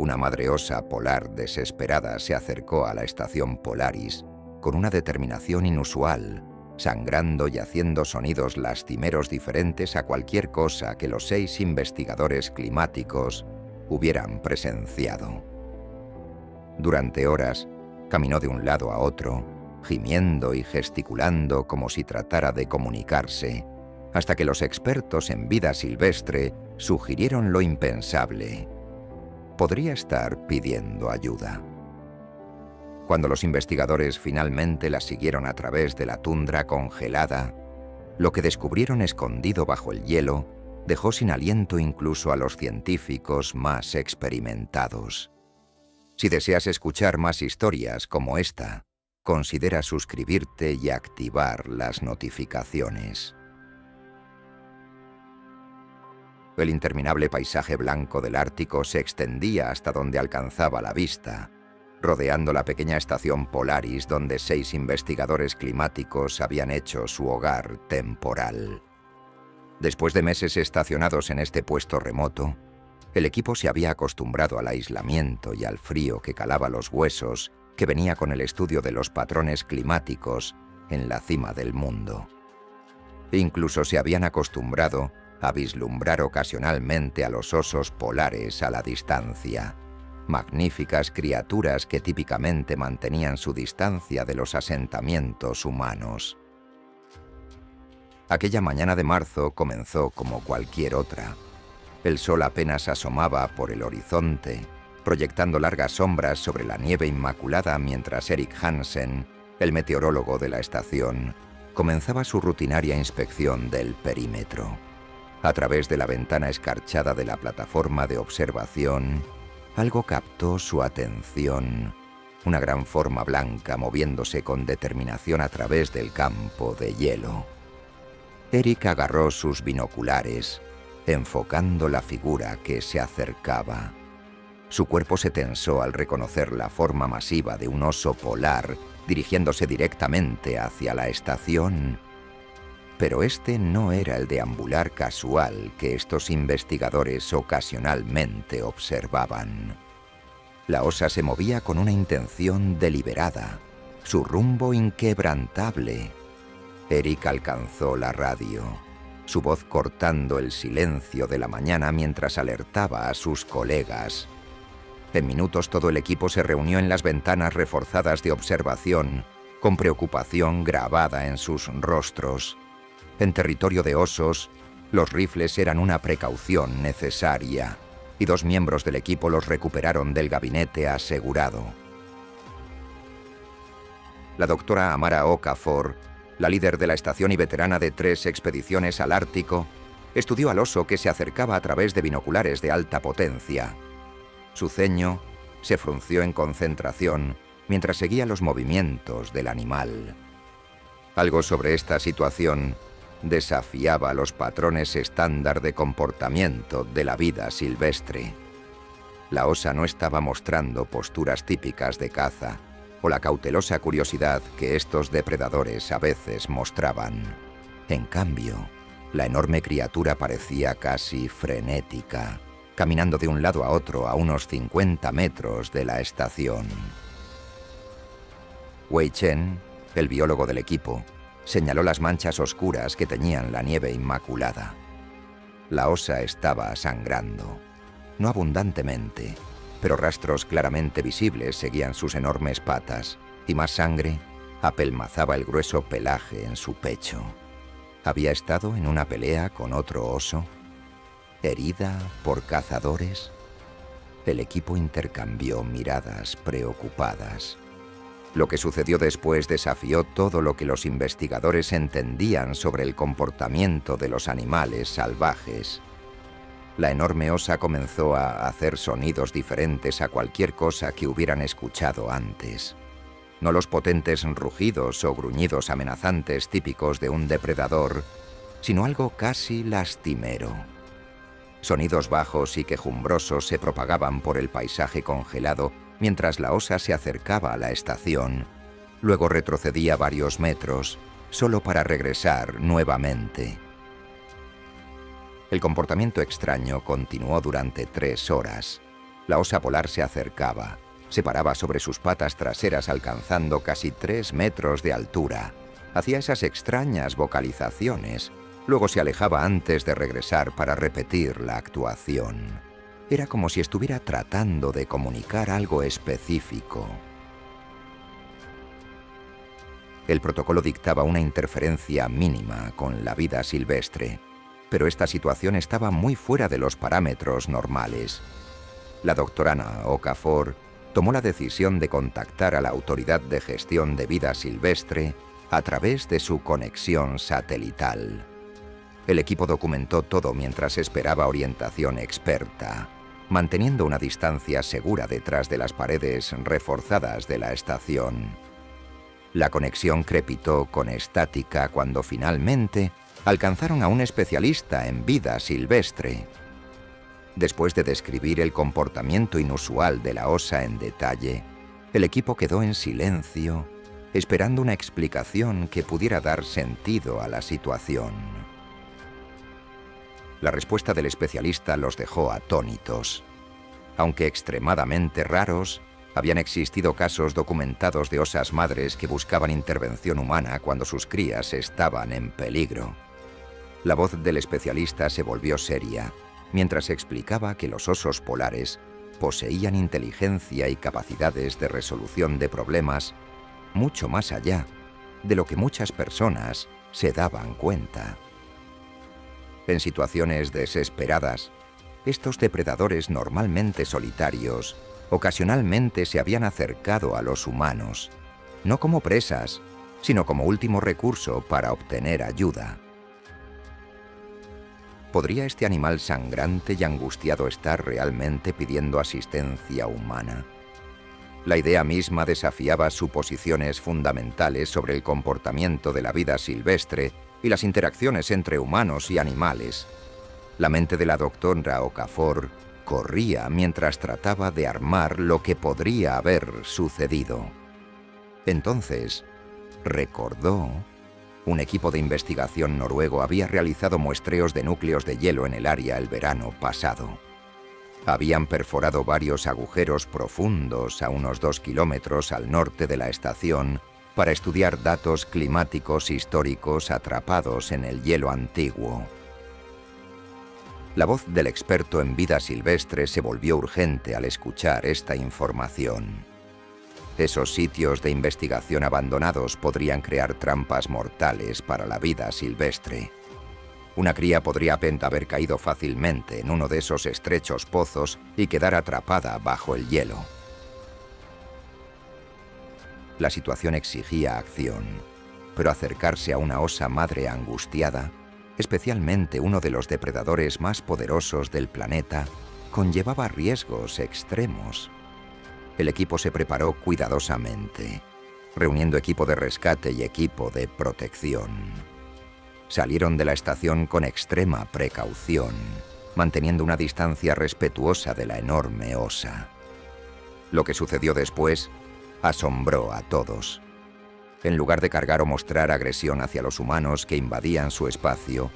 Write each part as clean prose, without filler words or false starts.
Una madre osa polar desesperada se acercó a la estación Polaris con una determinación inusual, sangrando y haciendo sonidos lastimeros diferentes a cualquier cosa que los 6 investigadores climáticos hubieran presenciado. Durante horas, caminó de un lado a otro, gimiendo y gesticulando como si tratara de comunicarse, hasta que los expertos en vida silvestre sugirieron lo impensable. Podría estar pidiendo ayuda. Cuando los investigadores finalmente la siguieron a través de la tundra congelada, lo que descubrieron escondido bajo el hielo dejó sin aliento incluso a los científicos más experimentados. Si deseas escuchar más historias como esta, considera suscribirte y activar las notificaciones. El interminable paisaje blanco del Ártico se extendía hasta donde alcanzaba la vista, rodeando la pequeña estación Polaris donde 6 investigadores climáticos habían hecho su hogar temporal. Después de meses estacionados en este puesto remoto, el equipo se había acostumbrado al aislamiento y al frío que calaba los huesos que venía con el estudio de los patrones climáticos en la cima del mundo. Incluso se habían acostumbrado a vislumbrar ocasionalmente a los osos polares a la distancia, magníficas criaturas que típicamente mantenían su distancia de los asentamientos humanos. Aquella mañana de marzo comenzó como cualquier otra. El sol apenas asomaba por el horizonte, proyectando largas sombras sobre la nieve inmaculada mientras Erik Hansen, el meteorólogo de la estación, comenzaba su rutinaria inspección del perímetro. A través de la ventana escarchada de la plataforma de observación, algo captó su atención. Una gran forma blanca moviéndose con determinación a través del campo de hielo. Erik agarró sus binoculares, enfocando la figura que se acercaba. Su cuerpo se tensó al reconocer la forma masiva de un oso polar dirigiéndose directamente hacia la estación. Pero este no era el deambular casual que estos investigadores ocasionalmente observaban. La osa se movía con una intención deliberada, su rumbo inquebrantable. Erik alcanzó la radio, su voz cortando el silencio de la mañana mientras alertaba a sus colegas. En minutos todo el equipo se reunió en las ventanas reforzadas de observación, con preocupación grabada en sus rostros. En territorio de osos, los rifles eran una precaución necesaria, y 2 miembros del equipo los recuperaron del gabinete asegurado. La doctora Amara Okafor, la líder de la estación y veterana de 3 expediciones al Ártico, estudió al oso que se acercaba a través de binoculares de alta potencia. Su ceño se frunció en concentración mientras seguía los movimientos del animal. Algo sobre esta situación desafiaba los patrones estándar de comportamiento de la vida silvestre. La osa no estaba mostrando posturas típicas de caza o la cautelosa curiosidad que estos depredadores a veces mostraban. En cambio, la enorme criatura parecía casi frenética, caminando de un lado a otro a unos 50 metros de la estación. Wei Chen, el biólogo del equipo, señaló las manchas oscuras que teñían la nieve inmaculada. La osa estaba sangrando, no abundantemente, pero rastros claramente visibles seguían sus enormes patas, y más sangre apelmazaba el grueso pelaje en su pecho. ¿Había estado en una pelea con otro oso? ¿Herida por cazadores? El equipo intercambió miradas preocupadas. Lo que sucedió después desafió todo lo que los investigadores entendían sobre el comportamiento de los animales salvajes. La enorme osa comenzó a hacer sonidos diferentes a cualquier cosa que hubieran escuchado antes. No los potentes rugidos o gruñidos amenazantes típicos de un depredador, sino algo casi lastimero. Sonidos bajos y quejumbrosos se propagaban por el paisaje congelado mientras la osa se acercaba a la estación. Luego retrocedía varios metros, solo para regresar nuevamente. El comportamiento extraño continuó durante 3 horas. La osa polar se acercaba, se paraba sobre sus patas traseras alcanzando casi 3 metros de altura. Hacía esas extrañas vocalizaciones, luego se alejaba antes de regresar para repetir la actuación. Era como si estuviera tratando de comunicar algo específico. El protocolo dictaba una interferencia mínima con la vida silvestre, pero esta situación estaba muy fuera de los parámetros normales. La doctora Okafor tomó la decisión de contactar a la Autoridad de Gestión de Vida Silvestre a través de su conexión satelital. El equipo documentó todo mientras esperaba orientación experta, manteniendo una distancia segura detrás de las paredes reforzadas de la estación. La conexión crepitó con estática cuando finalmente alcanzaron a un especialista en vida silvestre. Después de describir el comportamiento inusual de la osa en detalle, el equipo quedó en silencio, esperando una explicación que pudiera dar sentido a la situación. La respuesta del especialista los dejó atónitos. Aunque extremadamente raros, habían existido casos documentados de osas madres que buscaban intervención humana cuando sus crías estaban en peligro. La voz del especialista se volvió seria, mientras explicaba que los osos polares poseían inteligencia y capacidades de resolución de problemas mucho más allá de lo que muchas personas se daban cuenta. En situaciones desesperadas, estos depredadores normalmente solitarios ocasionalmente se habían acercado a los humanos, no como presas, sino como último recurso para obtener ayuda. ¿Podría este animal sangrante y angustiado estar realmente pidiendo asistencia humana? La idea misma desafiaba suposiciones fundamentales sobre el comportamiento de la vida silvestre y las interacciones entre humanos y animales. La mente de la doctora Okafor corría mientras trataba de armar lo que podría haber sucedido. Entonces, recordó: un equipo de investigación noruego había realizado muestreos de núcleos de hielo en el área el verano pasado. Habían perforado varios agujeros profundos a unos 2 kilómetros al norte de la estación para estudiar datos climáticos históricos atrapados en el hielo antiguo. La voz del experto en vida silvestre se volvió urgente al escuchar esta información. Esos sitios de investigación abandonados podrían crear trampas mortales para la vida silvestre. Una cría podría haber caído fácilmente en uno de esos estrechos pozos y quedar atrapada bajo el hielo. La situación exigía acción, pero acercarse a una osa madre angustiada, especialmente uno de los depredadores más poderosos del planeta, conllevaba riesgos extremos. El equipo se preparó cuidadosamente, reuniendo equipo de rescate y equipo de protección. Salieron de la estación con extrema precaución, manteniendo una distancia respetuosa de la enorme osa. Lo que sucedió después asombró a todos. En lugar de cargar o mostrar agresión hacia los humanos que invadían su espacio,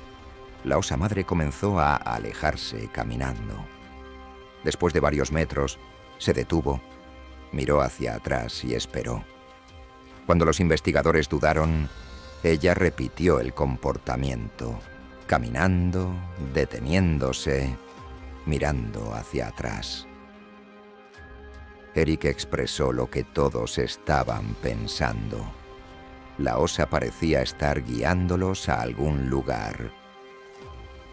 la osa madre comenzó a alejarse caminando. Después de varios metros, se detuvo, miró hacia atrás y esperó. Cuando los investigadores dudaron, ella repitió el comportamiento, caminando, deteniéndose, mirando hacia atrás. Eric expresó lo que todos estaban pensando. La osa parecía estar guiándolos a algún lugar.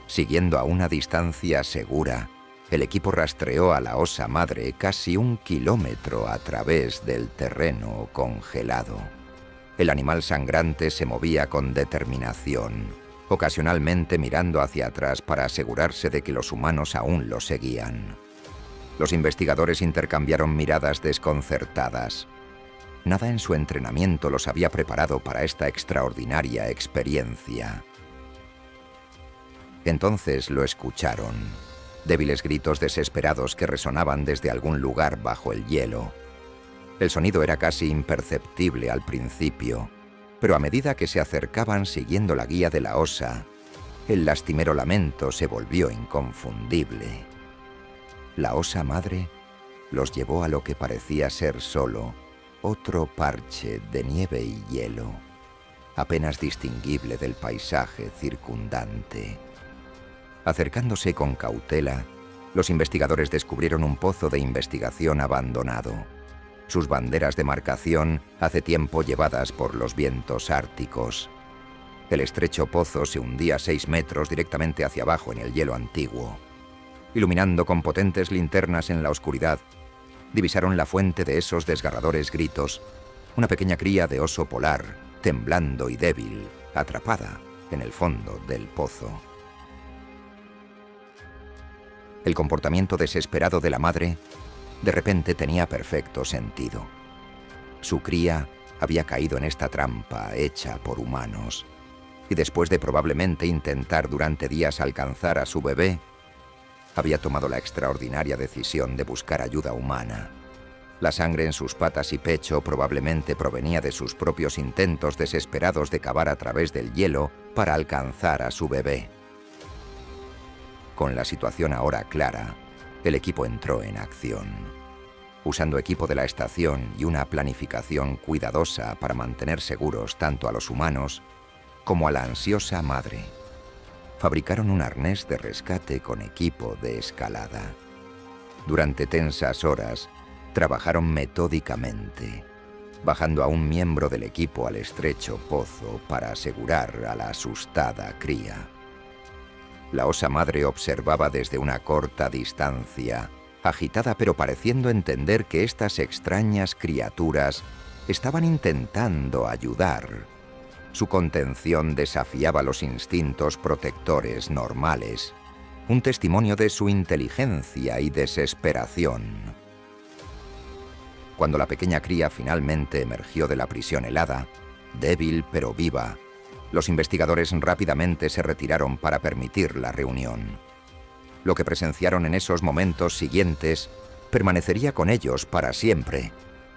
Siguiendo a una distancia segura, el equipo rastreó a la osa madre casi 1 kilómetro a través del terreno congelado. El animal sangrante se movía con determinación, ocasionalmente mirando hacia atrás para asegurarse de que los humanos aún lo seguían. Los investigadores intercambiaron miradas desconcertadas. Nada en su entrenamiento los había preparado para esta extraordinaria experiencia. Entonces lo escucharon. Débiles gritos desesperados que resonaban desde algún lugar bajo el hielo. El sonido era casi imperceptible al principio, pero a medida que se acercaban siguiendo la guía de la osa, el lastimero lamento se volvió inconfundible. La osa madre los llevó a lo que parecía ser solo otro parche de nieve y hielo, apenas distinguible del paisaje circundante. Acercándose con cautela, los investigadores descubrieron un pozo de investigación abandonado. Sus banderas de marcación hace tiempo llevadas por los vientos árticos. El estrecho pozo se hundía 6 metros directamente hacia abajo en el hielo antiguo. Iluminando con potentes linternas en la oscuridad, divisaron la fuente de esos desgarradores gritos, una pequeña cría de oso polar, temblando y débil, atrapada en el fondo del pozo. El comportamiento desesperado de la madre de repente tenía perfecto sentido. Su cría había caído en esta trampa hecha por humanos, y después de probablemente intentar durante días alcanzar a su bebé, había tomado la extraordinaria decisión de buscar ayuda humana. La sangre en sus patas y pecho probablemente provenía de sus propios intentos desesperados de cavar a través del hielo para alcanzar a su bebé. Con la situación ahora clara, el equipo entró en acción. Usando equipo de la estación y una planificación cuidadosa para mantener seguros tanto a los humanos como a la ansiosa madre, fabricaron un arnés de rescate con equipo de escalada. Durante tensas horas, trabajaron metódicamente, bajando a un miembro del equipo al estrecho pozo para asegurar a la asustada cría. La osa madre observaba desde una corta distancia, agitada pero pareciendo entender que estas extrañas criaturas estaban intentando ayudar. Su contención desafiaba los instintos protectores normales, un testimonio de su inteligencia y desesperación. Cuando la pequeña cría finalmente emergió de la prisión helada, débil pero viva, los investigadores rápidamente se retiraron para permitir la reunión. Lo que presenciaron en esos momentos siguientes permanecería con ellos para siempre.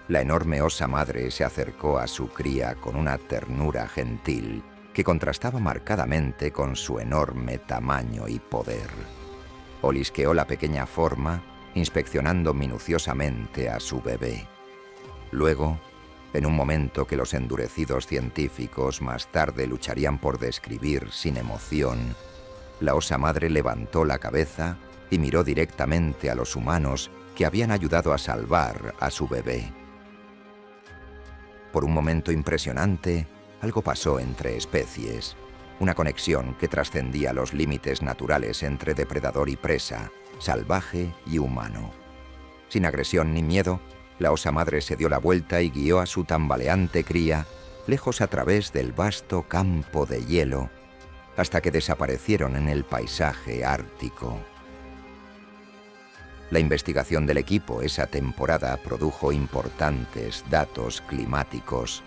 La enorme osa madre se acercó a su cría con una ternura gentil que contrastaba marcadamente con su enorme tamaño y poder. Olisqueó la pequeña forma, inspeccionando minuciosamente a su bebé. Luego, en un momento que los endurecidos científicos más tarde lucharían por describir sin emoción, la osa madre levantó la cabeza y miró directamente a los humanos que habían ayudado a salvar a su bebé. Por un momento impresionante, algo pasó entre especies, una conexión que trascendía los límites naturales entre depredador y presa, salvaje y humano. Sin agresión ni miedo, la osa madre se dio la vuelta y guió a su tambaleante cría lejos a través del vasto campo de hielo, hasta que desaparecieron en el paisaje ártico. La investigación del equipo esa temporada produjo importantes datos climáticos,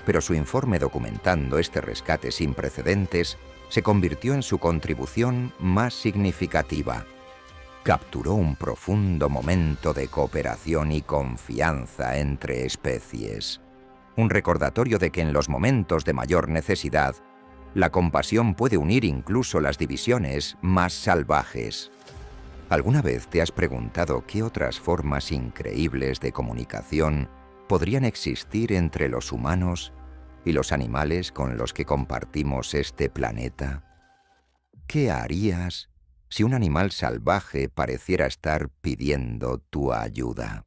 pero su informe documentando este rescate sin precedentes se convirtió en su contribución más significativa. Capturó un profundo momento de cooperación y confianza entre especies. Un recordatorio de que en los momentos de mayor necesidad, la compasión puede unir incluso las divisiones más salvajes. ¿Alguna vez te has preguntado qué otras formas increíbles de comunicación podrían existir entre los humanos y los animales con los que compartimos este planeta? ¿Qué harías si un animal salvaje pareciera estar pidiendo tu ayuda?